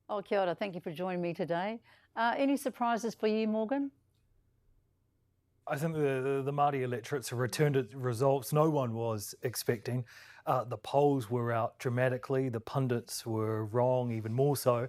Oh, kia ora. Thank you for joining me today. Any surprises for you, Morgan? I think the Māori electorates have returned its results no one was expecting. The polls were out dramatically. The pundits were wrong, even more so,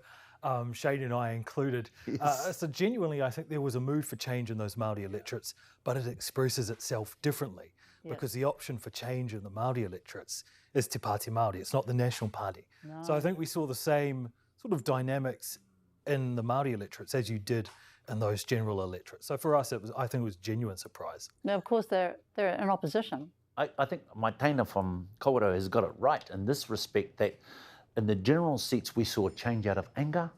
Shane and I included. Yes. So genuinely, I think there was a mood for change in those Māori electorates, but it expresses itself differently because the option for change in the Māori electorates is Te Pāti Māori. It's not the National Party. No. So I think we saw the same sort of dynamics in the Māori electorates as you did in those general electorates. So for us, I think it was a genuine surprise. Now, of course, they're in opposition. I think my tainer from Kawerau has got it right in this respect, that in the general seats we saw a change out of anger,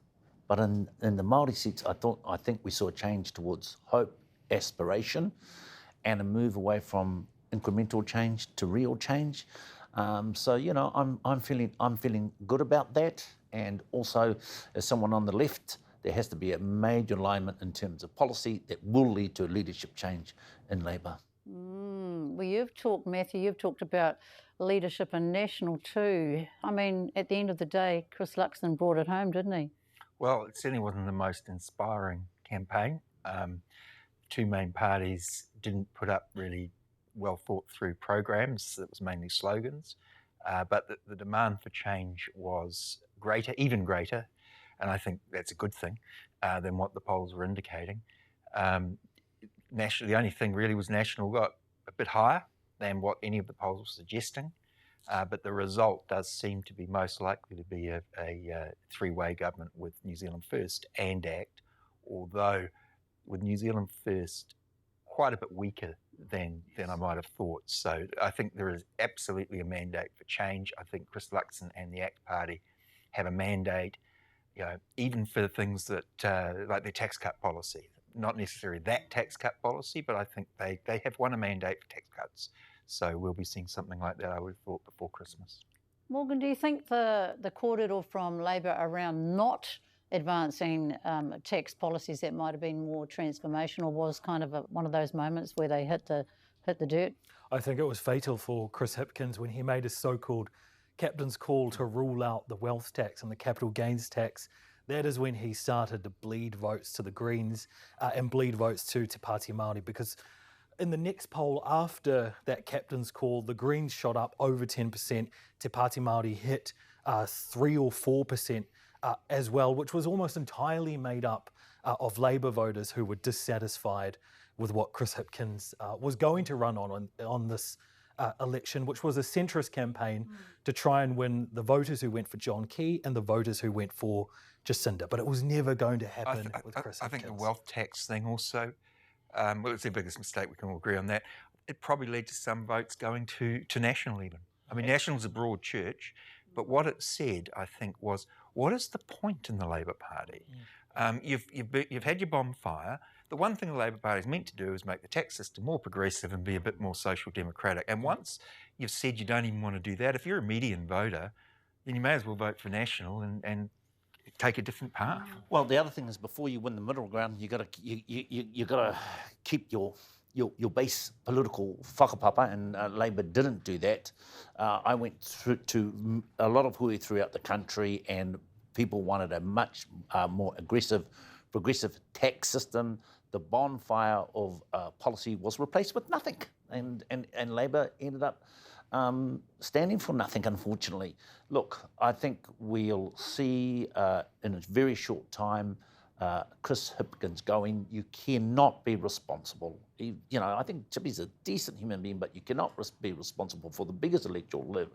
but in the Māori seats I think we saw a change towards hope, aspiration, and a move away from incremental change to real change. So I'm feeling good about that, and also as someone on the left, there has to be a major alignment in terms of policy that will lead to a leadership change in Labour. Well, Matthew, you've talked about leadership and national too. I mean, at the end of the day, Chris Luxon brought it home, didn't he? Well, it certainly wasn't the most inspiring campaign. Two main parties didn't put up really well thought through programs. It was mainly slogans. But the demand for change was greater, even greater, and I think that's a good thing, than what the polls were indicating. The only thing really was National got a bit higher than what any of the polls were suggesting, but the result does seem to be most likely to be a three-way government with New Zealand First and ACT, although with New Zealand First quite a bit weaker than I might have thought. So I think there is absolutely a mandate for change. I think Chris Luxon and the ACT Party have a mandate, even for things that like their tax cut policy. Not necessarily that tax cut policy, but I think they have won a mandate for tax cuts. So we'll be seeing something like that, I would have thought, before Christmas. Morgan, do you think the kōrero from Labour around not advancing tax policies that might have been more transformational was kind of one of those moments where they hit the dirt? I think it was fatal for Chris Hipkins when he made his so-called captain's call to rule out the wealth tax and the capital gains tax. That is when he started to bleed votes to the Greens and bleed votes to Te Pāti Māori, because in the next poll after that captain's call, the Greens shot up over 10%. Te Pāti Māori hit 3 or 4% as well, which was almost entirely made up of Labour voters who were dissatisfied with what Chris Hipkins was going to run on this election, which was a centrist campaign to try and win the voters who went for John Key and the voters who went for Jacinda. But it was never going to happen with Chris Hipkins. I think the wealth tax thing also, well, it's the biggest mistake, we can all agree on that. It probably led to some votes going to National even. I mean, National's a broad church, but what it said, I think, was, what is the point in the Labour Party? You've had your bonfire. The one thing the Labour Party is meant to do is make the tax system more progressive and be a bit more social democratic. And once you've said you don't even want to do that, if you're a median voter, then you may as well vote for National and take a different path. Well, the other thing is, before you win the middle ground, you got to keep your base political whakapapa, and Labour didn't do that. I went through to a lot of hui throughout the country, and people wanted a much more aggressive, progressive tax system. The bonfire of policy was replaced with nothing, and Labour ended up standing for nothing, unfortunately. Look, I think we'll see in a very short time Chris Hipkins going. You cannot be responsible. I think Chippy's a decent human being, but you cannot be responsible for the biggest electoral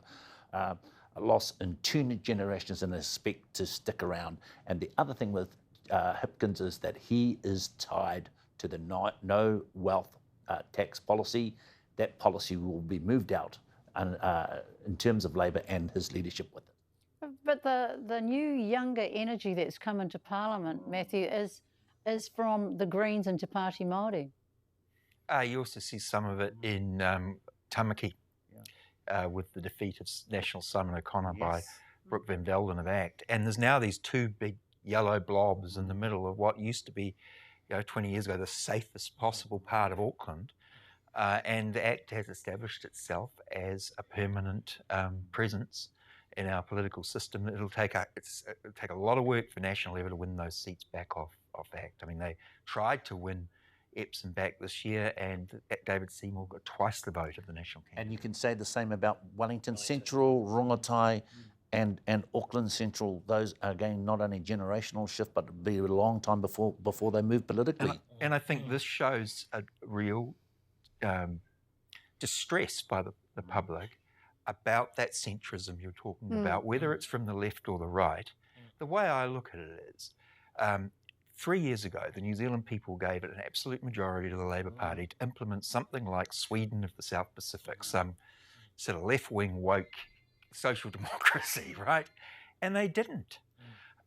loss in 2 generations and expect to stick around. And the other thing with Hipkins is that he is tied to the no wealth tax policy. That policy will be moved out in terms of Labour and his leadership with it. But the new younger energy that's come into Parliament, Matthew, is from the Greens and Te Pāti Māori. You also see some of it in Tamaki, with the defeat of National Simon O'Connor by Brooke Van Velden of ACT. And there's now these 2 big yellow blobs in the middle of what used to be, 20 years ago, the safest possible part of Auckland. And ACT has established itself as a permanent presence in our political system. It'll take a lot of work for National Level to win those seats back off ACT. I mean, they tried to win Epsom back this year, and David Seymour got twice the vote of the National candidate. And you can say the same about Wellington Central, Rongotai, and Auckland Central. Those are, again, not only generational shift, but it'll be a long time before they move politically. And I think this shows a real distress by the public about that centrism you're talking about, whether it's from the left or the right. The way I look at it is, 3 years ago, the New Zealand people gave it an absolute majority to the Labour Party to implement something like Sweden of the South Pacific, some sort of left-wing woke social democracy, right? And they didn't.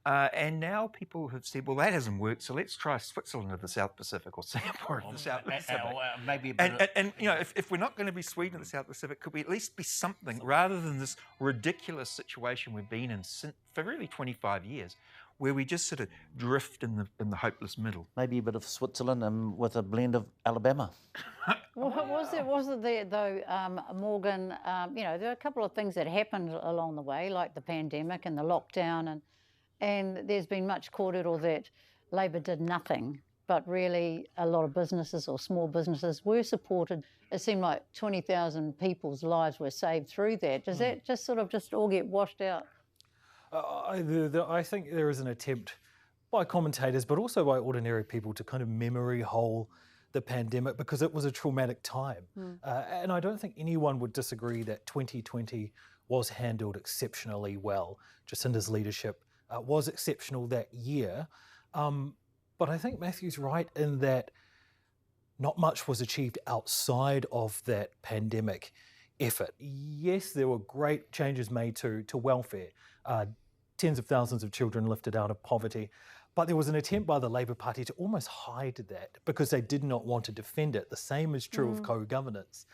And now people have said, well, that hasn't worked, so let's try Switzerland of the South Pacific or Singapore of the South Pacific. Maybe and you know, if we're not going to be Sweden of the South Pacific, could we at least be something rather than this ridiculous situation we've been in for really 25 years, where we just sort of drift in the hopeless middle? Maybe a bit of Switzerland with a blend of Alabama. Well, was it there though, Morgan? You know, there are a couple of things that happened along the way, like the pandemic and the lockdown, and there's been much kōrero that Labor did nothing, but really a lot of businesses or small businesses were supported. It seemed like 20,000 people's lives were saved through that. Does that just all get washed out? I think there is an attempt by commentators, but also by ordinary people, to kind of memory hole the pandemic because it was a traumatic time. And I don't think anyone would disagree that 2020 was handled exceptionally well. Jacinda's leadership was exceptional that year. But I think Matthew's right in that not much was achieved outside of that pandemic effort. Yes, there were great changes made to welfare. Tens of thousands of children lifted out of poverty. But there was an attempt by the Labour Party to almost hide that because they did not want to defend it. The same is true of co-governance.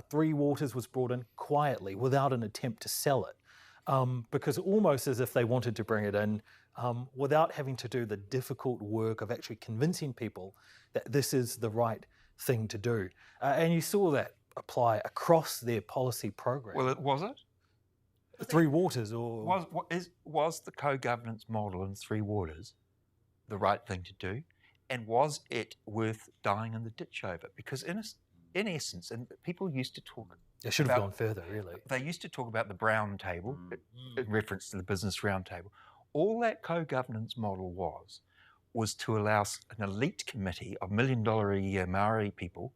Three Waters was brought in quietly without an attempt to sell it. Because almost as if they wanted to bring it in without having to do the difficult work of actually convincing people that this is the right thing to do. And you saw that apply across their policy program. Well, was it? Three Waters, or was the co-governance model in Three Waters the right thing to do, and was it worth dying in the ditch over? Because in essence, and people used to talk. It should have gone further, really. They used to talk about the Brown Table, in reference to the Business Roundtable. All that co-governance model was to allow an elite committee of $1 million a year Maori people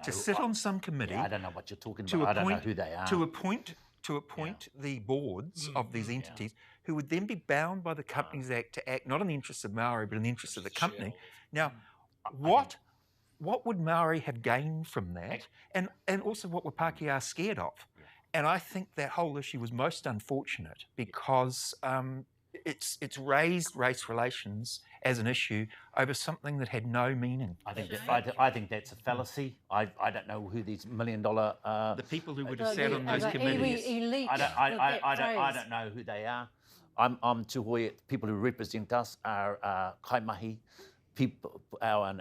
to sit on some committee. I don't know what you're talking about. I don't know who they are. To appoint the boards of these entities, who would then be bound by the Companies Act to act not in the interests of Maori, but in the interests of the company. Now, what would Maori have gained from that? And also what were Pākehā scared of? And I think that whole issue was most unfortunate because it's raised race relations as an issue over something that had no meaning. I think that's a fallacy. I don't know who these $1 million the people who would have sat on those committees. I don't know who they are. I'm Tuhoia. People who represent us are kaimahi people, our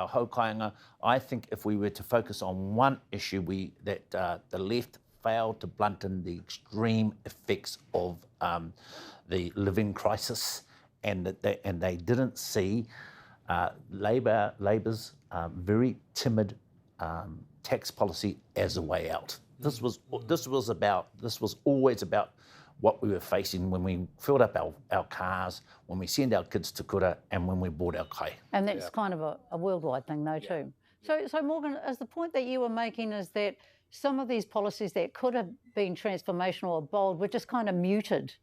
haukainga. I think if we were to focus on one issue, that the left failed to blunten the extreme effects of the living crisis, and they didn't see Labour's very timid tax policy as a way out. This was always about what we were facing when we filled up our cars, when we sent our kids to kura, and when we bought our kai. And that's kind of a worldwide thing though too. So Morgan, as the point that you were making is that some of these policies that could have been transformational or bold were just kind of muted.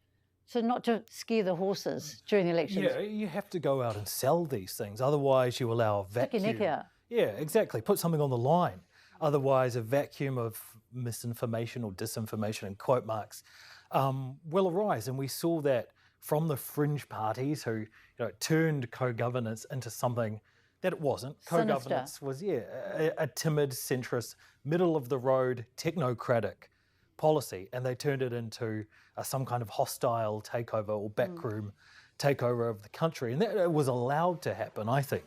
So not to scare the horses during the elections. Yeah, you have to go out and sell these things. Otherwise you allow a vacuum. Stick your neck out. Yeah, exactly. Put something on the line. Otherwise a vacuum of misinformation or disinformation in quote marks will arise. And we saw that from the fringe parties who turned co-governance into something that it wasn't. Co-governance was, a timid, centrist, middle-of-the-road, technocratic policy, and they turned it into some kind of hostile takeover or backroom takeover of the country. And that was allowed to happen, I think,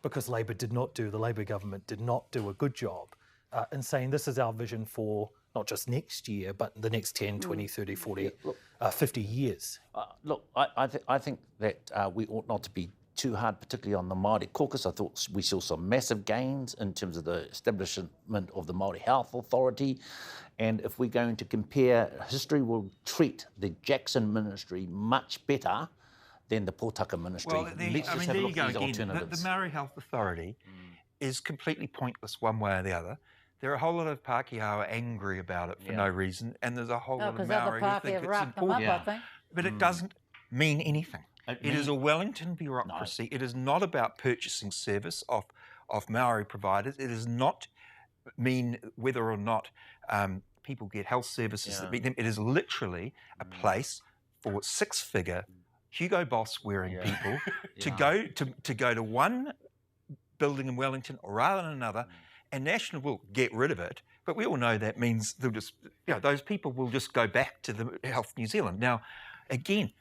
because the Labour government did not do a good job in saying this is our vision for not just next year, but the next 10, 20, 30, 40, 50 years. Look, I think that we ought not to be too hard, particularly on the Māori caucus. I thought we saw some massive gains in terms of the establishment of the Māori Health Authority. And if we're going to compare, history will treat the Jackson ministry much better than the Pōtaka ministry. Well, there you go again. The Māori Health Authority is completely pointless one way or the other. There are a whole lot of Pākehā angry about it for no reason, and there's a whole lot of Māori who think it's important. I think. But it doesn't mean anything. It is a Wellington bureaucracy. No. It is not about purchasing service of Maori providers. It does not mean whether or not people get health services that meet them. It is literally a place for six-figure Hugo Boss wearing people to go to one building in Wellington rather than another, and National will get rid of it. But we all know that means they'll just, those people will just go back to the Health New Zealand. Now, again,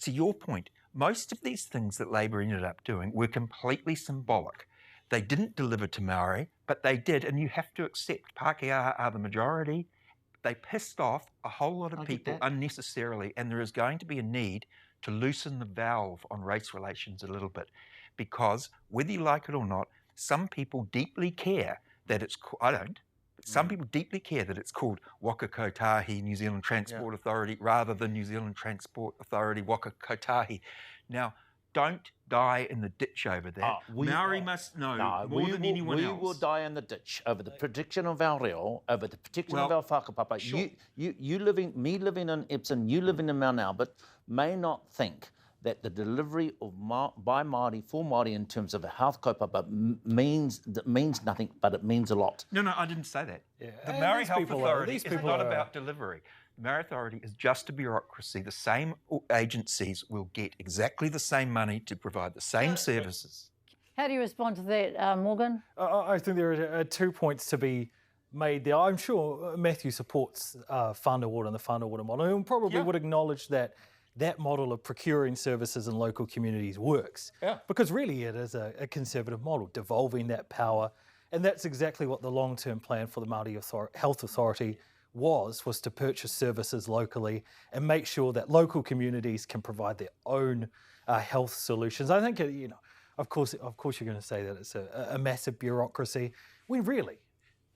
to your point, most of these things that Labour ended up doing were completely symbolic. They didn't deliver to Maori, but they did, and you have to accept Pākehā are the majority. They pissed off a whole lot of people unnecessarily, and there is going to be a need to loosen the valve on race relations a little bit, because whether you like it or not, some people deeply care that it's, I don't, but some people deeply care that it's called Waka Kotahi New Zealand Transport Authority rather than New Zealand Transport Authority Waka Kotahi. Now, don't die in the ditch over that. Maori must know more than anyone else. We will die in the ditch over the protection of our reo, over the protection of our whakapapa. Sure. Me living in Epsom, you living in Mount Albert, may not think that the delivery of by Māori for Māori in terms of a health kaupapa means nothing, but it means a lot. No, I didn't say that. Yeah. The Maori Health Authority is not about delivery. The Maori Authority is just a bureaucracy. The same agencies will get exactly the same money to provide the same services. How do you respond to that, Morgan? I think there are 2 points to be made there. I'm sure Matthew supports whānau and the whānau model, and probably would acknowledge that model of procuring services in local communities works. Because really it is a conservative model, devolving that power. And that's exactly what the long-term plan for the Māori Health Authority was to purchase services locally and make sure that local communities can provide their own health solutions. I think, of course you're going to say that it's a massive bureaucracy, when really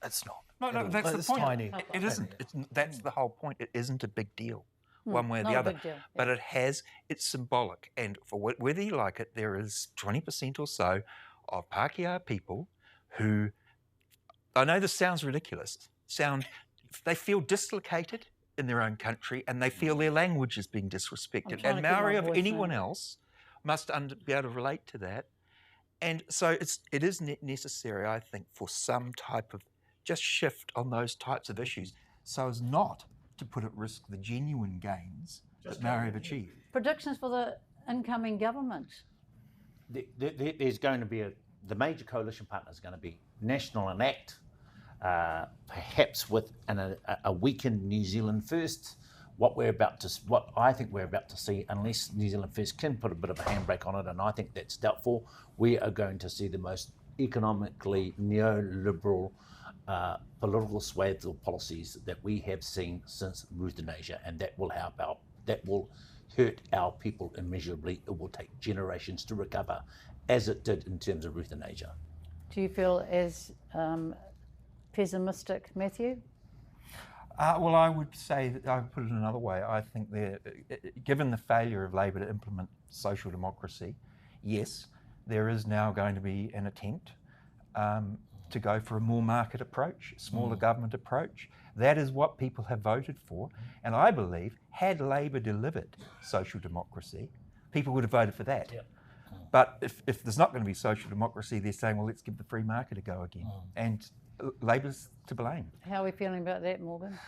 it's not. No, that's the point. Tiny. It isn't. That's the whole point. It isn't a big deal. One way or the other, but it's symbolic, and for whether you like it, there is 20% or so of Pākehā people who, I know this sounds ridiculous, they feel dislocated in their own country, and they feel their language is being disrespected, and Maori of anyone else must be able to relate to that, and so it is necessary, I think, for some type of just shift on those types of issues, so as not to put at risk the genuine gains that Maori have achieved. Predictions for the incoming government? There's going to be the major coalition partner is going to be National and ACT, perhaps with a weakened New Zealand First. What I think we're about to see, unless New Zealand First can put a bit of a handbrake on it, and I think that's doubtful, we are going to see the most economically neoliberal political swathes of policies that we have seen since euthanasia, and that will hurt our people immeasurably. It will take generations to recover, as it did in terms of euthanasia. Do you feel as pessimistic, Matthew? Well, I would say that I would put it another way. I think given the failure of Labour to implement social democracy, yes, there is now going to be an attempt to go for a more market approach, smaller government approach. That is what people have voted for. And I believe, had Labour delivered social democracy, people would have voted for that. But if there's not going to be social democracy, they're saying, well, let's give the free market a go again. And Labour's to blame. How are we feeling about that, Morgan?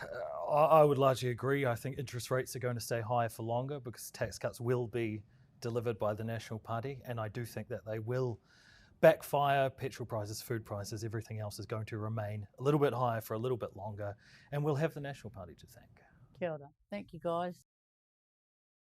I would largely agree. I think interest rates are going to stay higher for longer because tax cuts will be delivered by the National Party, and I do think that they will backfire. Petrol prices, food prices, everything else is going to remain a little bit higher for a little bit longer, and we'll have the National Party to thank. Kia ora. Thank you, guys.